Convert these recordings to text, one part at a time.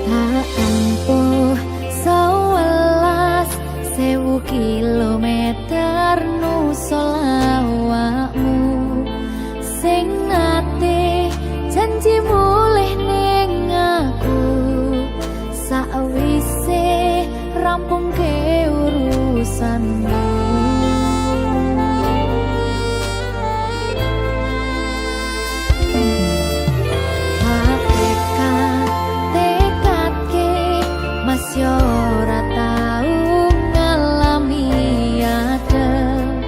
Tak tempuh 11.000 kilometer nusolawakmu sing nate janji mulih ning aku sakwise rampung ke urusanmu. Yo ora tau ngalami adem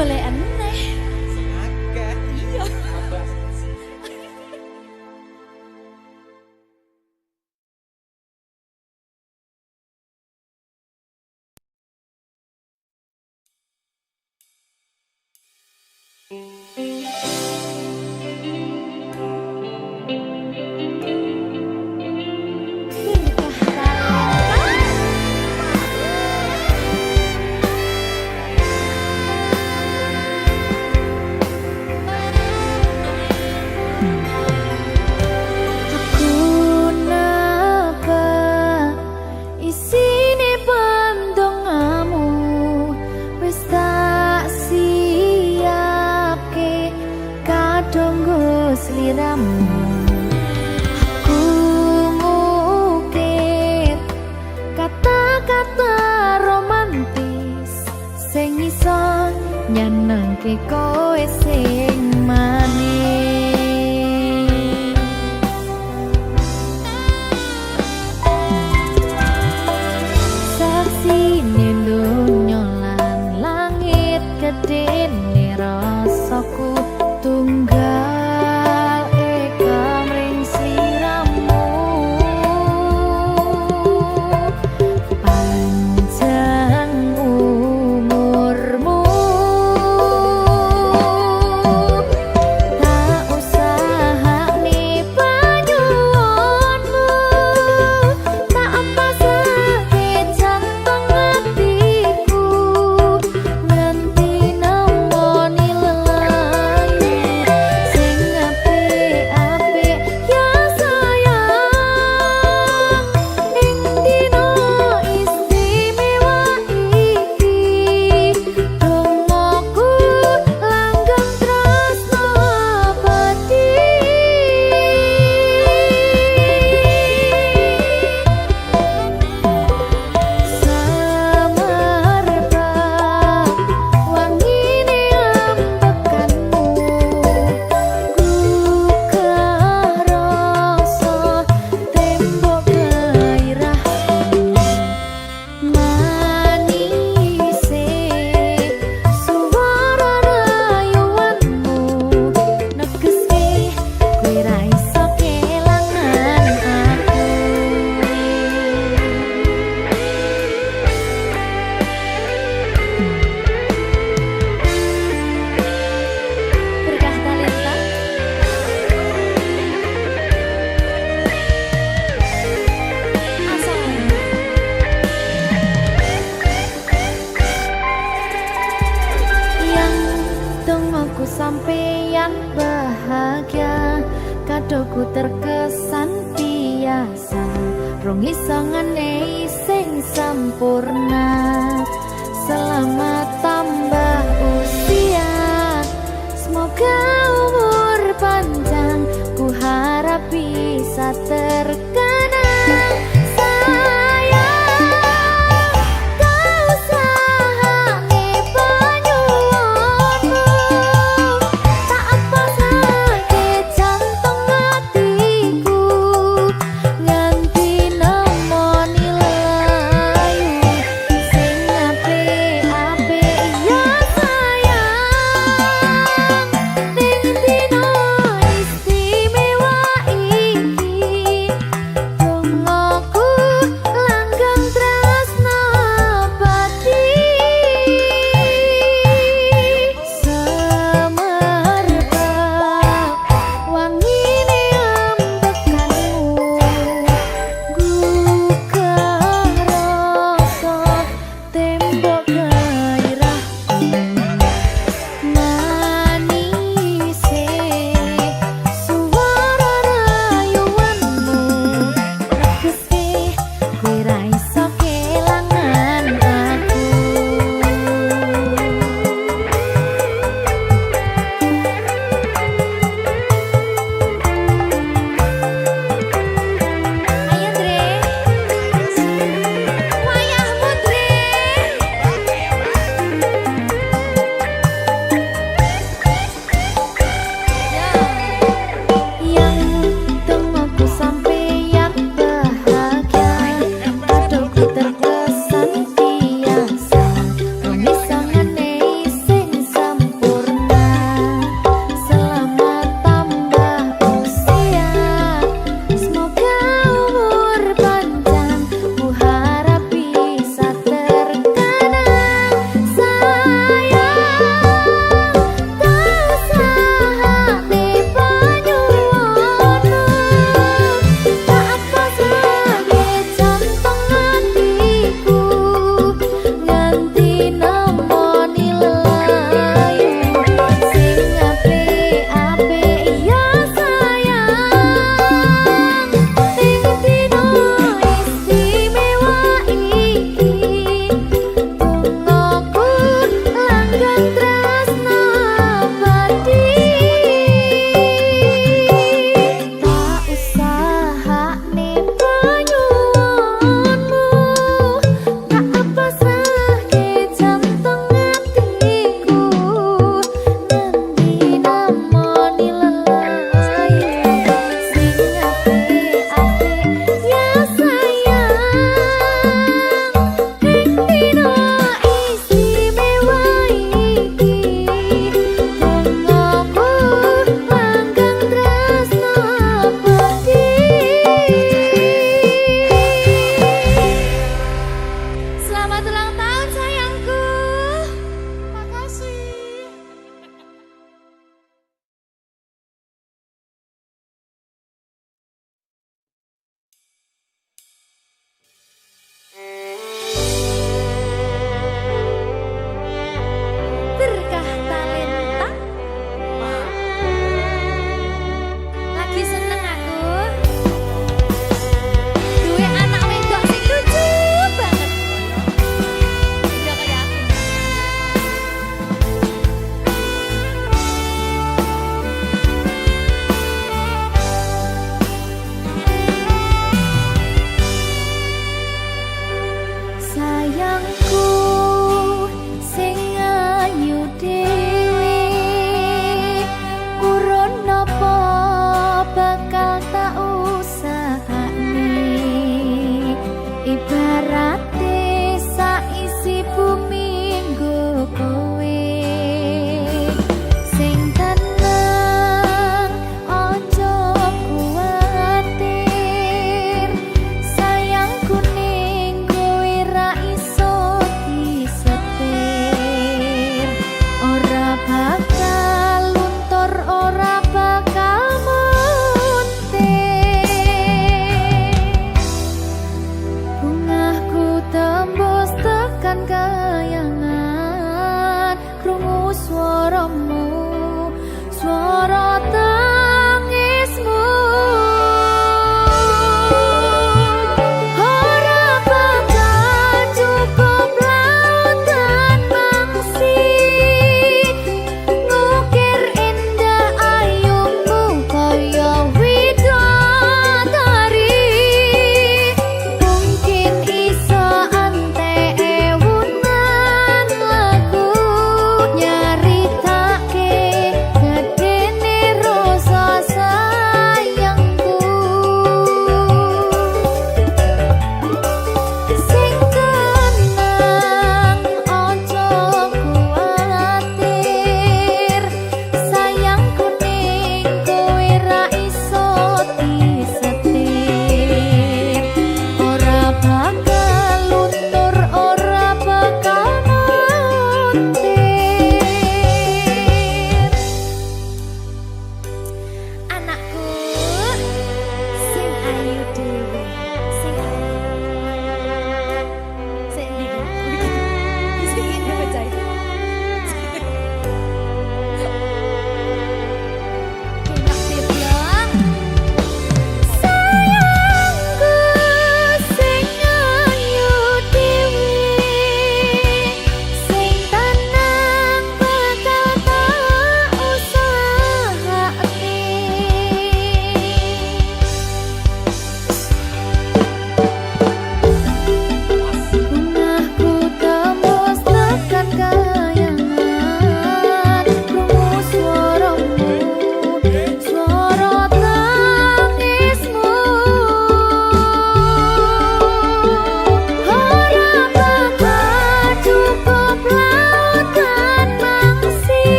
golek neh. Akeh. Iya. Sliramu aku ngukir kata-kata romantis sing iso nyenengke kowe sing manis. Saksine donya lan langit gedene rasaku tunggal sampeyan bahagia, kadoku terkesan biasa, rong iso ngenehi sing sampurna. Selamat tambah usia, semoga umur panjang, ku harap bisa terkenang.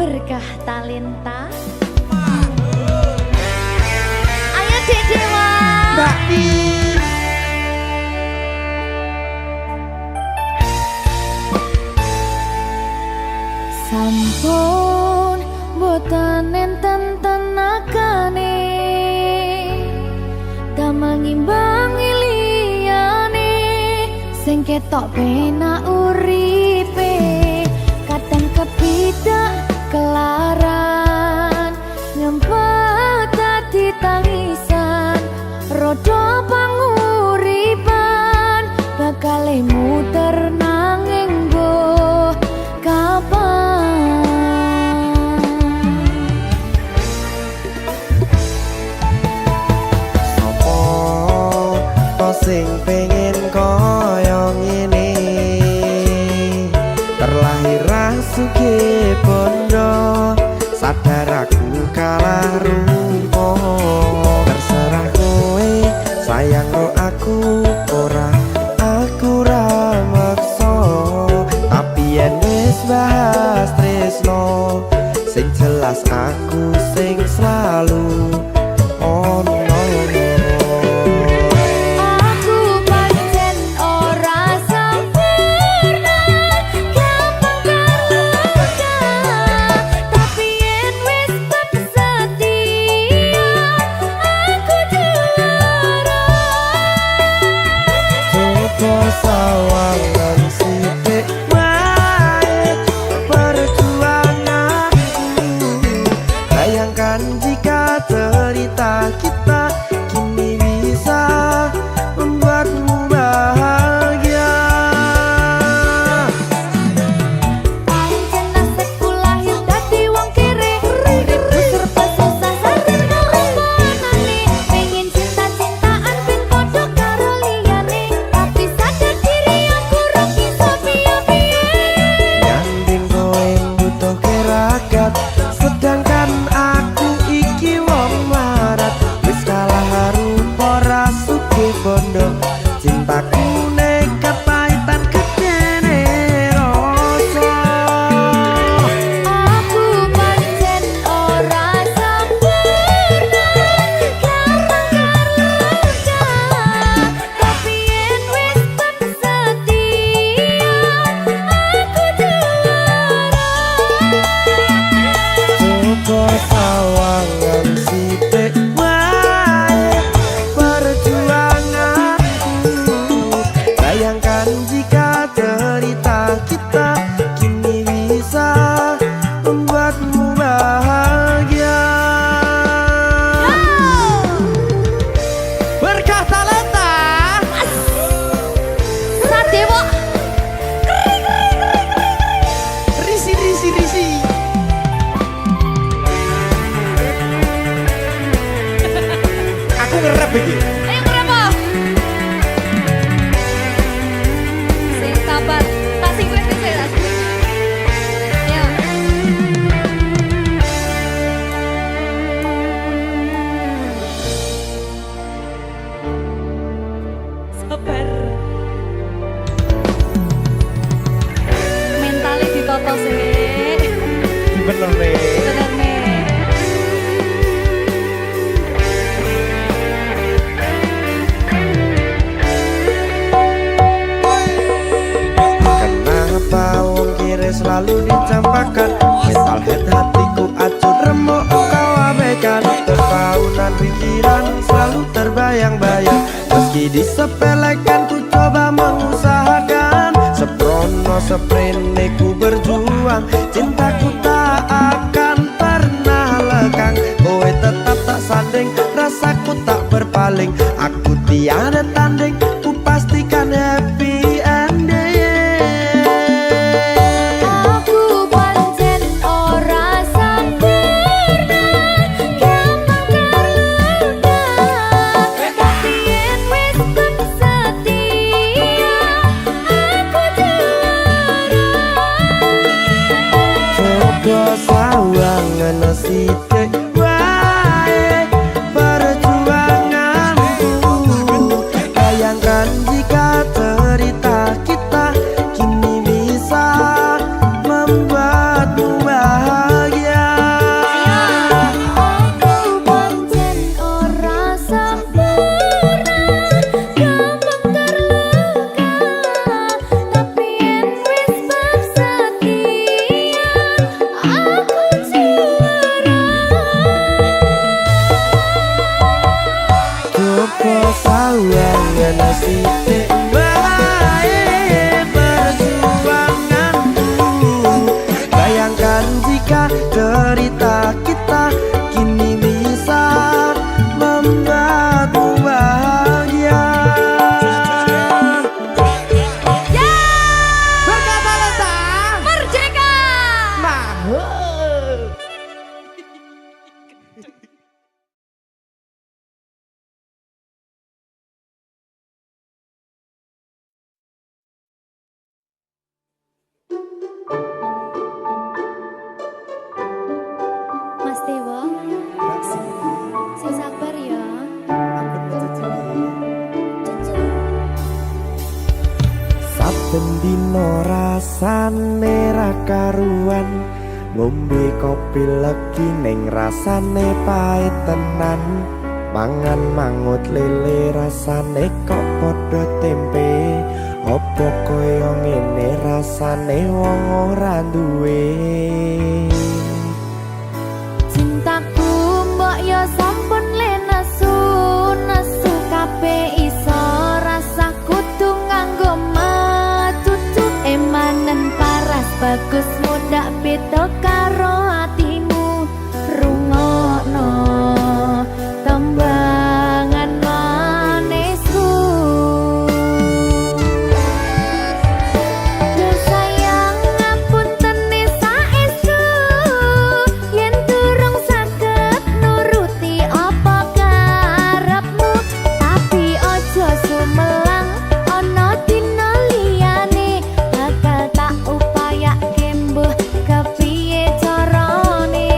berkah talenta. Ayo Dek Dewa. Mbak Di. Sampun boten enten tenagane damel ngimbangi liyane sing ketok penak uripe kadang kepidak kelaran nyempet dadi tangisan rodo panguripan bakal muter nanging mbuh kapan. Sopo to sing pengen koyo ngene terlahir sugih bondo sadar aku kalah rumpo terserah kowe sayang ro aku ora aku ra maksa tapi yen wis bahas tresno sing jelas aku sing selalu ono. Aku pancen ora sempurna gampang terluka tapi yen wis setia aku juara. Coba sawangan sithik wae perjuanganku bayangkan jika cerita kita kini bisa membuatmu bahagia. Pancen nasibku lahir dadi wong kere uripku serba susah sadar kalemonane pengen cinta-cintaan ben padha karo liyane tapi sadar diri aku ora bisa piye-piye. Nyanding kowe butuh keragat sedangkan aku iki wong marat wis kalah rupa ra sugih bondo cintaku nekat pahitan kedene rasa. Aku pancen ora sempurna gampang terluka tapi yen wis setia aku juara. Coba sawangan sithik wae perjuanganku bayangkan jika cerita kita kini bisa membuatmu bahagia. Berkah talenta Sadewo risi. Aku ngerep iki. ayo berapa? Sing sabar, tak sing kowe dhisik tak sing. Ayo. Sabar. Mentalnya ditoto sih. Bener nih. Bener nih. Kenapa wong kiri selalu dicampakkan mental head hatiku acur remuk kau abaikan terpaunan pikiran selalu terbayang-bayang meski disepelekan ku coba mengusahakan seprono seprene ku berjuang cintaku tak akan pernah lekang kowe tetap tak sanding rasaku tak berpaling aku tiada tanding ku pastikan happy ending. Aku pancen ora sempurna gampang terluka tapi yen wis setia aku juara. Coba sawangan sithik wae perjuanganku Wangen sithik bae perjuanganku. Bayangkan jika cerita kita kini bisa membuatmu bahagia. Ya, Berkata letah merdeka. mahal. Mas Dewa, sing sabar ya. Saben dino rasane ra karuan, ngombe kopi legi ning rasane pahit tenan. Mangan mangut lele rasane kok padha tempe. Apa kaya ngene rasane wong ora duwe. Cintaku mbok yo sampun le nesu kabeh iso rasa kudu nganggo matutu. Emanen paras bagus mudak beda karo atimu. Rungokno tembangan manisku. Duh sayang ngapunten saestu yen durung saged nuruti apa karepmu, tapi aja sumelang ana dina liyane bakal tak upayake mbuh kepiye carane.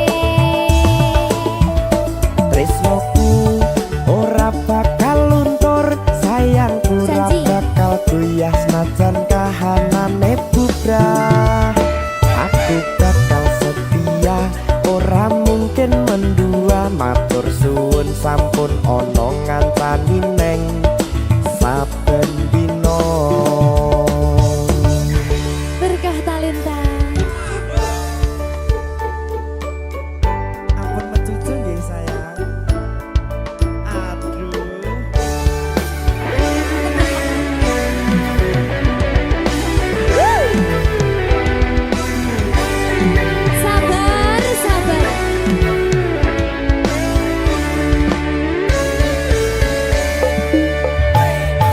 Tresnoku ora bakal luntur, sayangku ora Janji. bakal goyah senajan kahanane bubrah. Aku bakal setia, ora mungkin mendua. Matur suwun sampun ana ngancani neng saben dina. Berkah talenta. Ampun mecucu nggih sayang. Aduh. Sabar, sabar.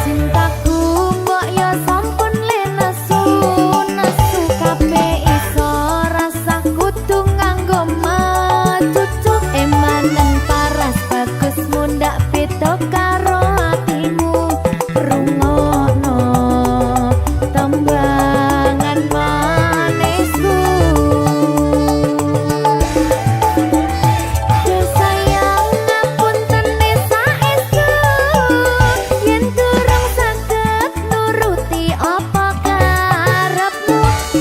Cintaku mbok yo sampun le nesu kabeh iso rasa kudu nganggo matutu. Emanen paras bagus mundak beda karo atimu. Rungokno tembangan manisku. Duh sayang ngapunten saestu yen durung saged nuruti apa karepmu,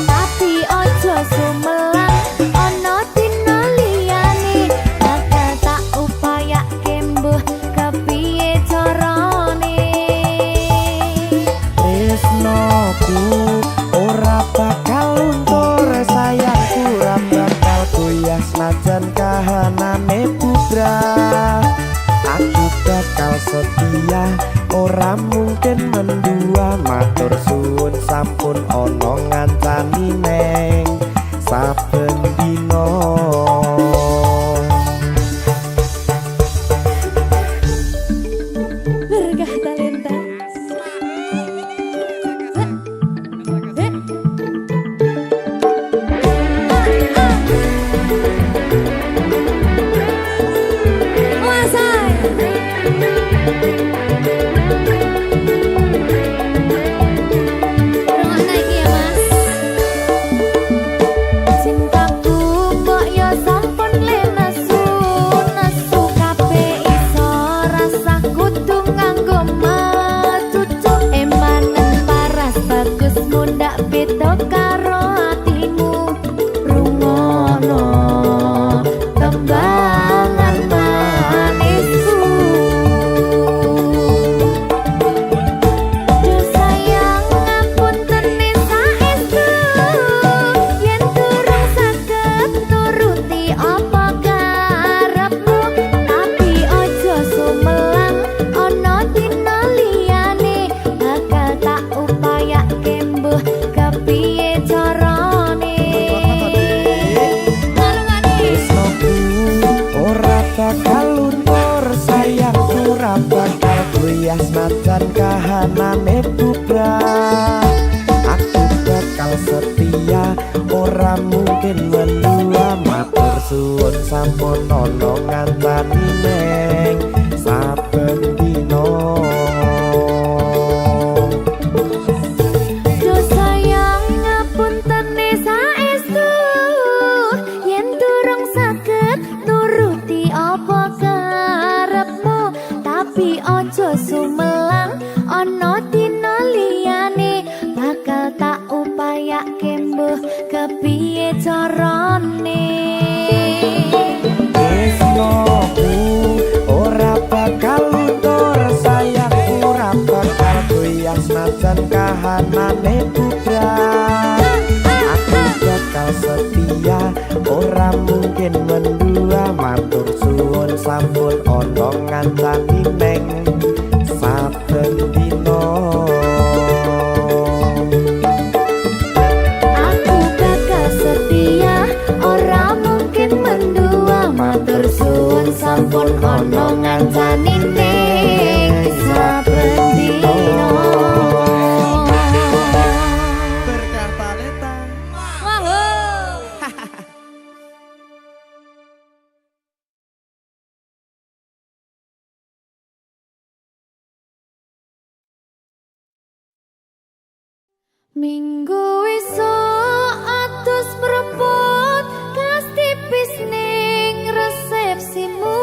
tapi aja sumelang ana dina liyane bakal tak upayake mbuh kepiye carane. Tresnoku ora bakal luntur, sayangku ora bakal goyah senajan kahanane bubrah. Aku bakal setia, ora mungkin mendua. Matur suwun sampun ana ngancani neng saben dina. Berkah talenta. Rungokno iki ya, Mas. Cintaku mbok yo sampun le nesu kabeh iso rasa kudu nganggo matutu. Emanen paras bagus mundak beda karo atimu. Rungokno tembangan manisku. Duh sayang ngapunten saestu yen durung saged nuruti apa karepmu, tapi aja sumelang ana dina ya senajan kahanane bubrah. Aku bakal setia ora mungkin mendua. Matur suwun sampun ana ngancani neng saben dina. Do sayang ngapuntene saestu yen durung saged nuruti apa karepmu, tapi ojo sumelang ana dina liyane bakal tak upayake mbuh kepiye carane. Tresnoku ora bakal luntur, sayang ora bakal goyah senajan kahanane bubrah. Aku bakal setia ora mungkin mendua. Matur suwun sampun ana ngancani neng saben dina. Aku bakal setia ora mungkin mendua. Matur suwun sampun ana ngancani ning saben dina. Berkartaleta. Minggu esuk atus prepot kas tipis ning resepsimu,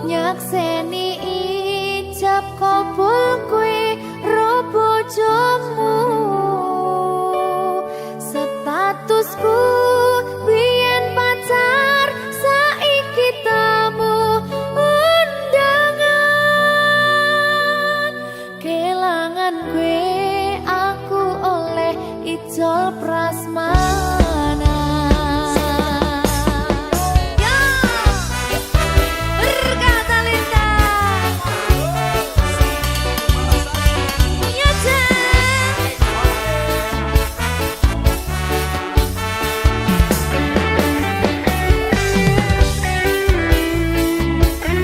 nyakseni ijab kabul kowe ro bojomu. Statusku biyen pacar, saiki tamu undangan. Kelangan kowe aku oleh ijol prasmanan. Ya, berkata-lita. Ya, Jen.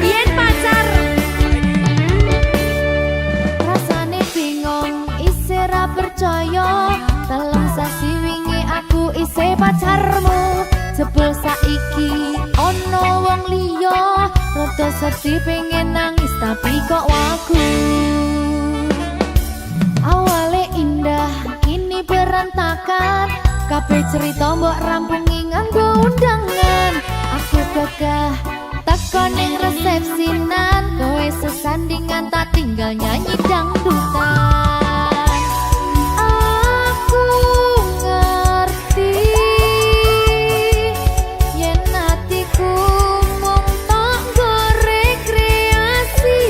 Yen pacar rasane bingung, isih ra percaya. Telung sasi wingi aku isih pacarmu, jebul saiki ana wong liya. Rada sedih pengen nangis tapi kok wagu. Awale indah kini berantakan, kabeh cerita mbok rampungi nganggo undangan. Aku gagah teko ning resepsinan, kowe sesandingan tak tinggal nyanyi dangdutan. Aku ngerti yen atiku mung tok nggo rekreasi.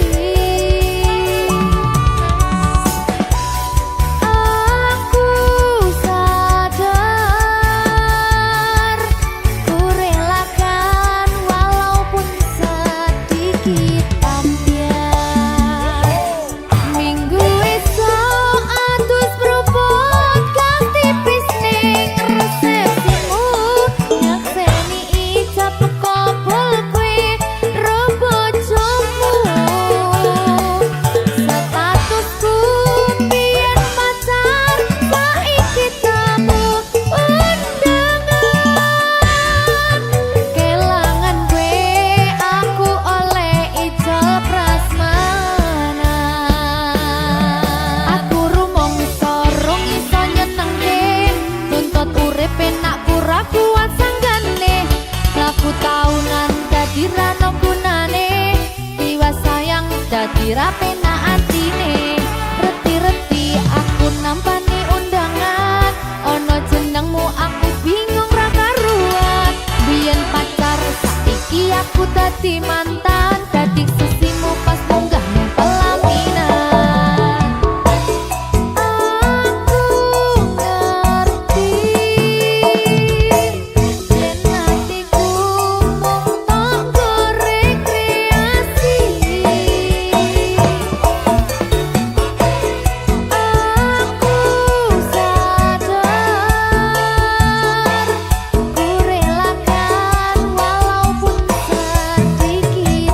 Aku sadar ku relakan walaupun sedikit ambiar. Minggu esok atus propot kang tipis ning resepsimu, nyakseni ijab kabul kowe ro bojomu. Statusku biyen pacar, saiki tamu undangan. Kelangan kowe aku oleh ijol prasmanan. Aku rumangsa rong iso nyenengke, tuntut urip enak pura kuat sanggane. Laku taunan dadi ra ono gunane, tiwas sayang dadi ra penak atine. Reti-reti aku nampani undangan, ono jenengmu aku bingung ra karuan. Biyen pacar saiki aku dadi mantan, dadi sesimu pas munggah ning pelaminan. Aku ngerti yen atiku mung tok nggo rekreasi. Aku sadar ku relakan walaupun sedikit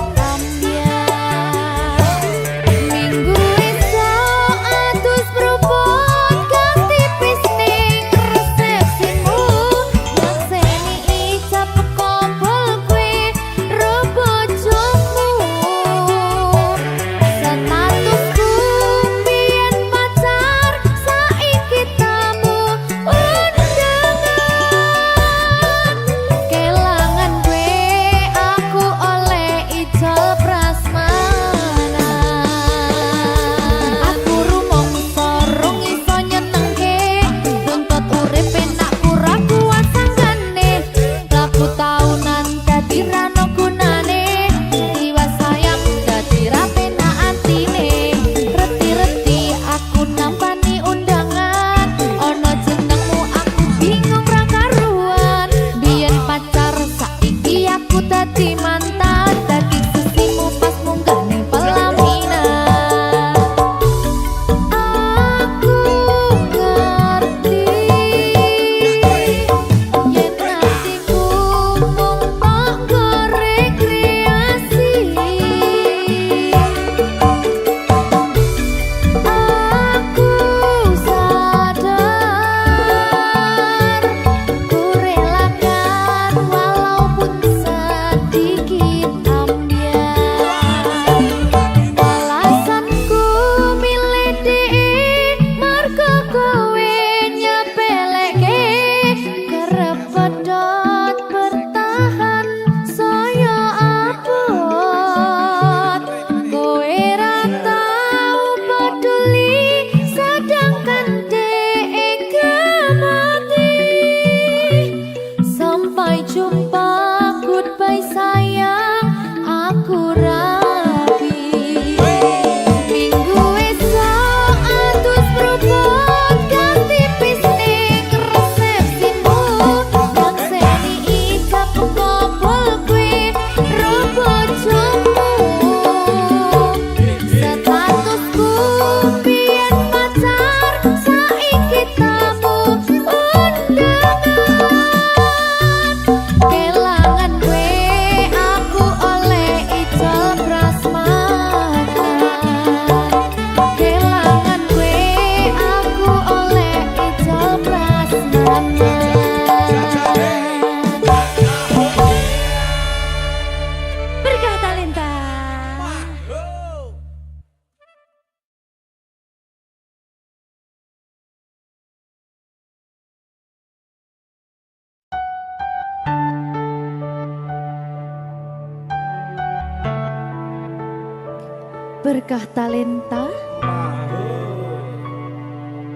Berkah talenta.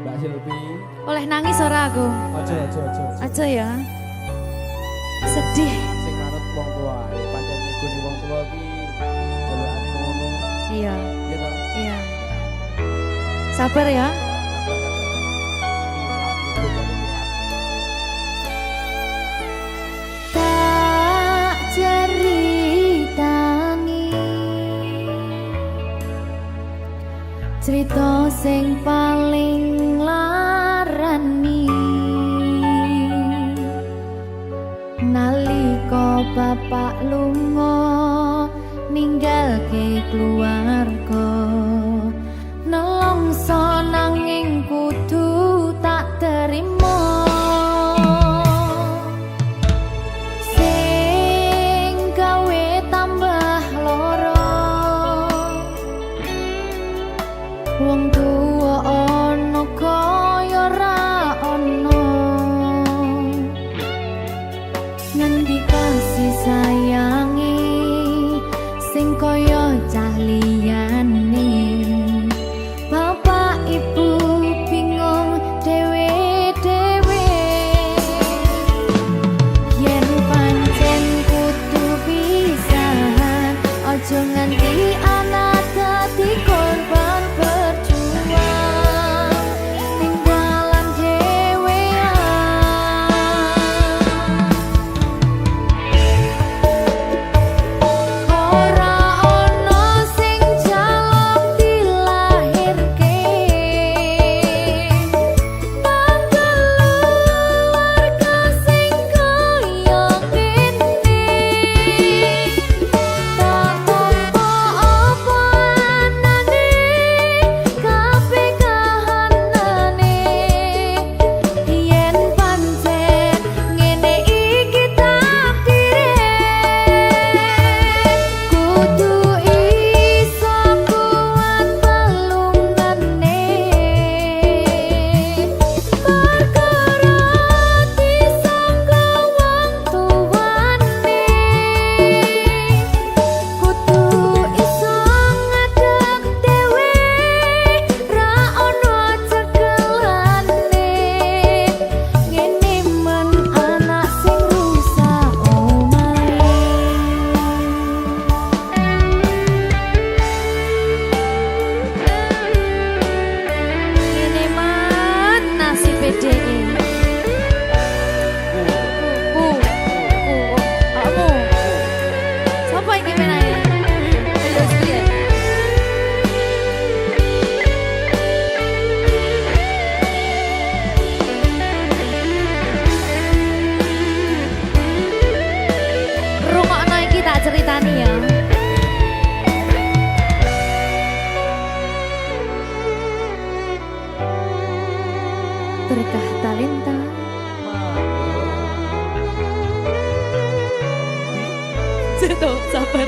Mbak Silvi. Oleh nangis ora aku? Aja. Aja ya. Sedih. Sing manut wong tua, pancen ngikuni wong tua ki jelekane ngono. Iya. Iya toh? Iya. Sabar ya. Tak ceritangi cerita sing paling larani nalika bapak lunga ninggalke keluarga nelongso nanging kudu tak terima sing gawe tambah loro wong tuwa ana kaya ra ana ngendi kasih sayangi sing kaya cah liyane bapak ibu bingung dewe-dewe yen pancen kudu pisahan aja nganti anak dadi korban berjuang ning dalan dhewean ora ana sing jaluk dilahirke nang keluarga sing kaya ngene tak tampa apa anane kabeh kahanane yen pancen ngene iki takdire kudu iso kuat pelungane perkara disangka wong tuwane kudu iso ngadeg dhewe ra ono cekelane ngene men anak sing rusak omahe ngene man nasib dhewe kamu siapa yang gimana ya? Ayo sekalian. Rungokno iki tak ceritani ya. Berkah talenta. Tuh, sabar.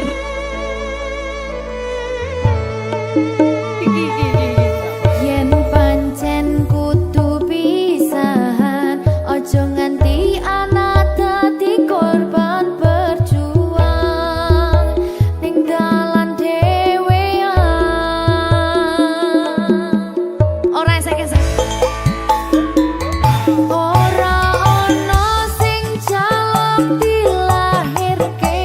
Yen pancen kudu pisahan aja nganti anak dadi korban berjuang ning dalan dhewean ora esek-esek ora ana sing jaluk dilahirke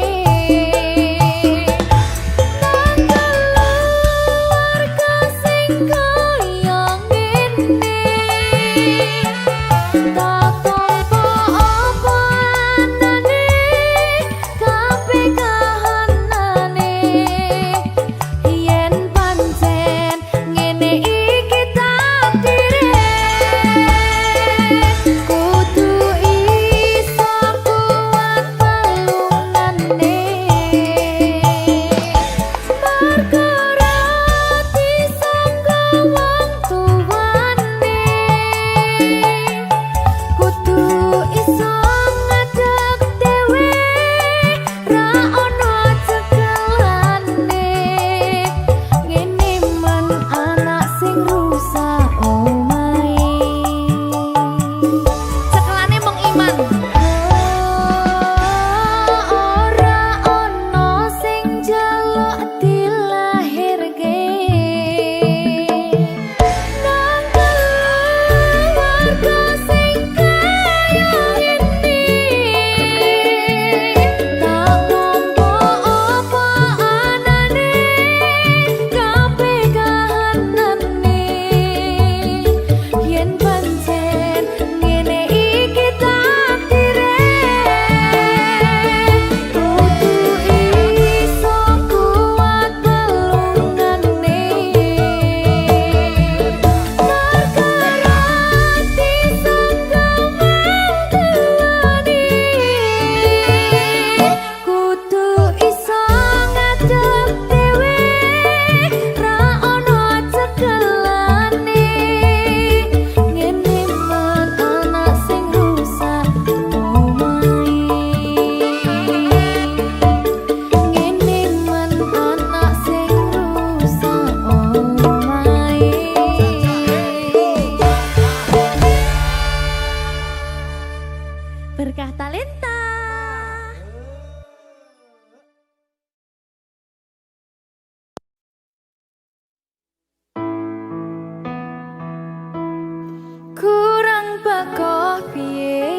kurang bakoh piye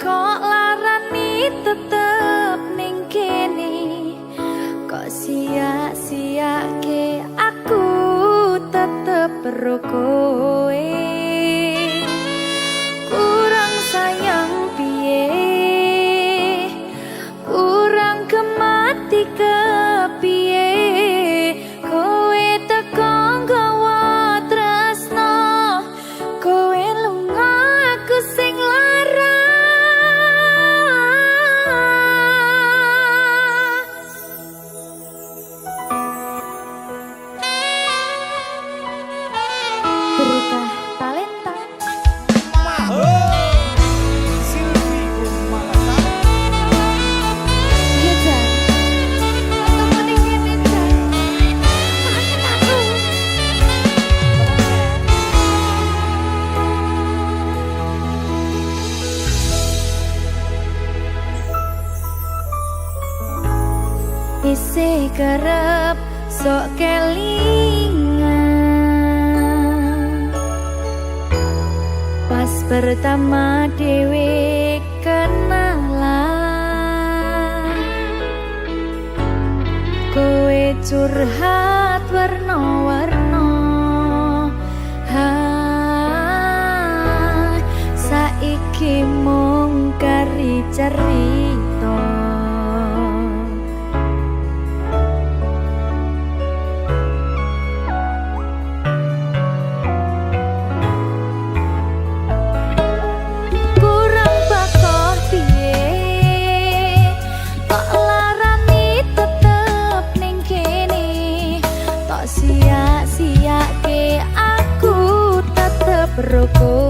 kok larani tetep ning kene kok sia-siake aku tetep karo kowe kurang sayang piye kurang kemati kepiye kowe teko nggawa tresno kowe lunga aku sing lara berkah talenta Silvi Kumalasa. iya Jan ketemu ning kene Jan maafin aku isih kerep sok kelingan pas pertama dewe kenalan kowe curhat warna-warna saiki mung kari cerita kurang bakoh piye kok larani tetep ning kene tok sia-siake aku tetep karo kowe